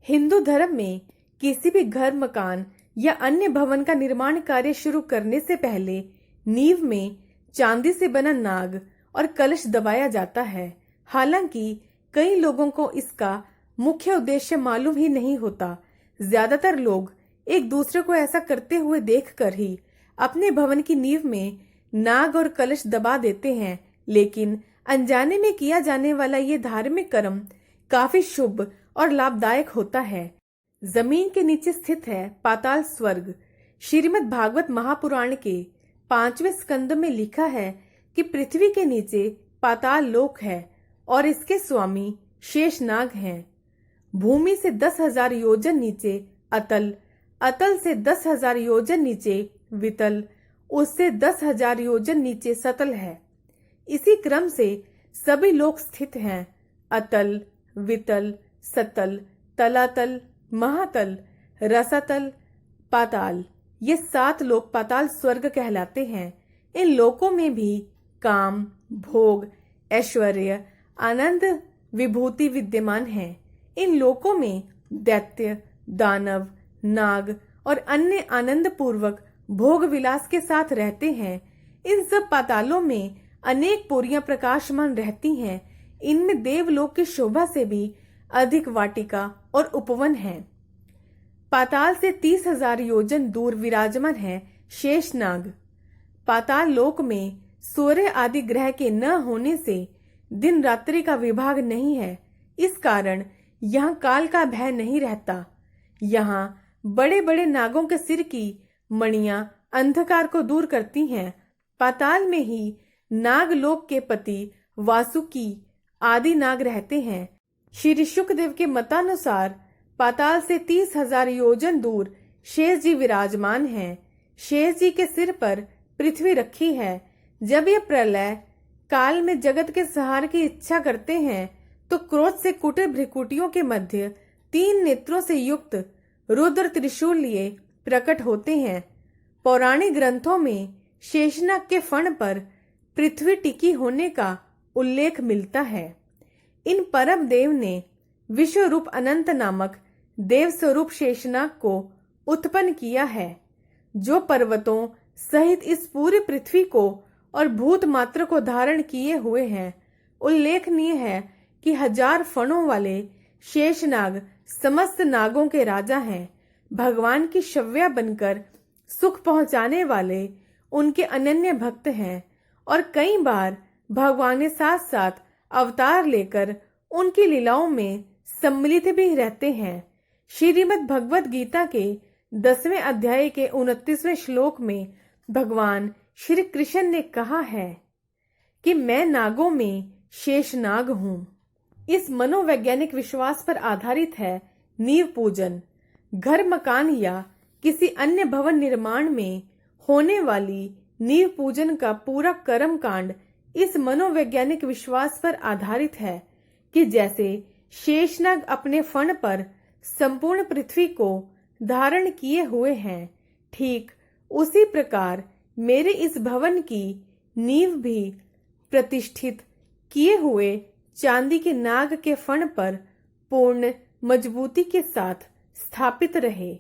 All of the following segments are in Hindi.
हिंदू धर्म में किसी भी घर, मकान या अन्य भवन का निर्माण कार्य शुरू करने से पहले नींव में चांदी से बना नाग और कलश दबाया जाता है। हालांकि कई लोगों को इसका मुख्य उद्देश्य मालूम ही नहीं होता। ज्यादातर लोग एक दूसरे को ऐसा करते हुए देखकर ही अपने भवन की नींव में नाग और कलश दबा देते हैं, लेकिन अनजाने में किया जाने वाला ये धार्मिक कर्म काफी शुभ और लाभदायक होता है। जमीन के नीचे स्थित है पाताल स्वर्ग। श्रीमद् भागवत महापुराण के 5वें स्कंद में लिखा है कि पृथ्वी के नीचे पाताल लोक है और इसके स्वामी शेषनाग हैं। भूमि से 10,000 योजन नीचे अतल, अतल से 10,000 योजन नीचे वितल, उससे 10,000 योजन नीचे सतल है। इसी क्रम से सभी लोक स्थित हैं। अतल, वितल, सतल, तलातल, महातल, रसातल, पाताल, ये 7 लोक पाताल स्वर्ग कहलाते हैं। इन लोकों में भी काम, भोग, ऐश्वर्य, आनंद, विभूति विद्यमान है। इन लोकों में दैत्य, दानव, नाग और अन्य आनंद पूर्वक भोग विलास के साथ रहते हैं। इन सब पातालों में अनेक पुरियां प्रकाशमान रहती हैं। इनमें देवलोक की शोभा से भी अधिक वाटिका और उपवन है। पाताल से 30,000 योजन दूर विराजमान है शेषनाग। पाताल लोक में सूर्य आदि ग्रह के न होने से दिन रात्रि का विभाग नहीं है। इस कारण यहाँ काल का भय नहीं रहता। यहाँ बड़े बड़े नागों के सिर की मणियां अंधकार को दूर करती हैं। पाताल में ही नागलोक के पति वासुकी आदि नाग रहते हैं। श्री शुकदेव के मतानुसार पाताल से 30,000 योजन दूर शेष जी विराजमान हैं। शेष जी के सिर पर पृथ्वी रखी है। जब ये प्रलय काल में जगत के संहार की इच्छा करते हैं तो क्रोध से कुटिल भ्रिकुटियों के मध्य 3 नेत्रों से युक्त रुद्र त्रिशूल लिए प्रकट होते हैं। पौराणिक ग्रंथों में शेषनाग के फण पर पृथ्वी टिकी होने का उल्लेख मिलता है। इन परम देव ने विश्व रूप अनंत नामक देव स्वरूप शेषनाग को उत्पन्न किया है, जो पर्वतों सहित इस पूरी पृथ्वी को और भूत मात्र को धारण किए हुए हैं। उल्लेखनीय है कि 1000 फणों वाले शेषनाग समस्त नागों के राजा हैं। भगवान की शव्या बनकर सुख पहुंचाने वाले उनके अनन्य भक्त हैं और कई बार भगवान ने साथ साथ अवतार लेकर उनकी लीलाओं में सम्मिलित भी रहते हैं। श्रीमद् भगवद गीता के 10वें अध्याय के 29वें श्लोक में भगवान श्री कृष्ण ने कहा है कि मैं नागों में शेषनाग हूँ। इस मनोवैज्ञानिक विश्वास पर आधारित है नींव पूजन। घर, मकान या किसी अन्य भवन निर्माण में होने वाली नींव पूजन का पूरा कर्म कांड इस मनोवैज्ञानिक विश्वास पर आधारित है कि जैसे शेषनाग अपने फण पर संपूर्ण पृथ्वी को धारण किए हुए हैं, ठीक उसी प्रकार मेरे इस भवन की नींव भी प्रतिष्ठित किए हुए चांदी के नाग के फण पर पूर्ण मजबूती के साथ स्थापित रहे।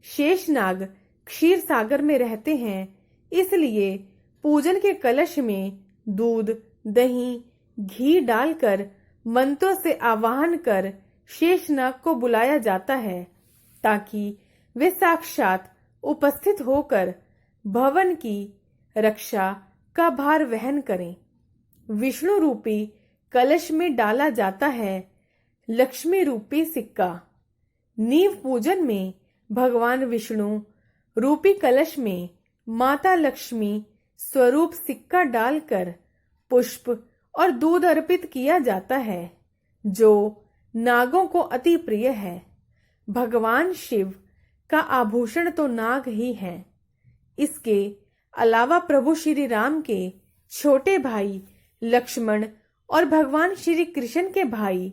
शेषनाग क्षीर सागर में रहते हैं, इसलिए पूजन के कलश में दूध, दही, घी डालकर मंत्रों से आवाहन कर शेषनाग को बुलाया जाता है ताकि वे साक्षात उपस्थित होकर भवन की रक्षा का भार वहन करें। विष्णु रूपी कलश में डाला जाता है लक्ष्मी रूपी सिक्का। नींव पूजन में भगवान विष्णु रूपी कलश में माता लक्ष्मी स्वरूप सिक्का डालकर पुष्प और दूध अर्पित किया जाता है, जो नागों को अति प्रिय है। भगवान शिव का आभूषण तो नाग ही है। इसके अलावा प्रभु श्री राम के छोटे भाई लक्ष्मण और भगवान श्री कृष्ण के भाई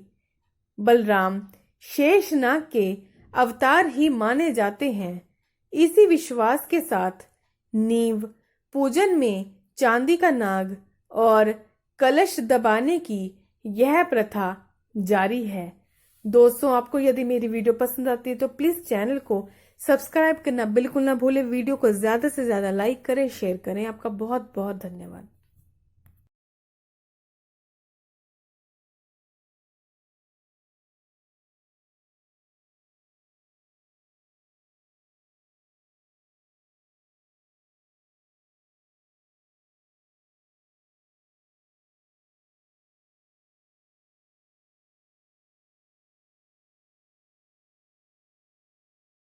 बलराम शेषनाग के अवतार ही माने जाते हैं। इसी विश्वास के साथ नींव पूजन में चांदी का नाग और कलश दबाने की यह प्रथा जारी है। दोस्तों, आपको यदि मेरी वीडियो पसंद आती है तो प्लीज चैनल को सब्सक्राइब करना बिल्कुल ना भूलें। वीडियो को ज्यादा से ज्यादा लाइक करें, शेयर करें। आपका बहुत बहुत धन्यवाद।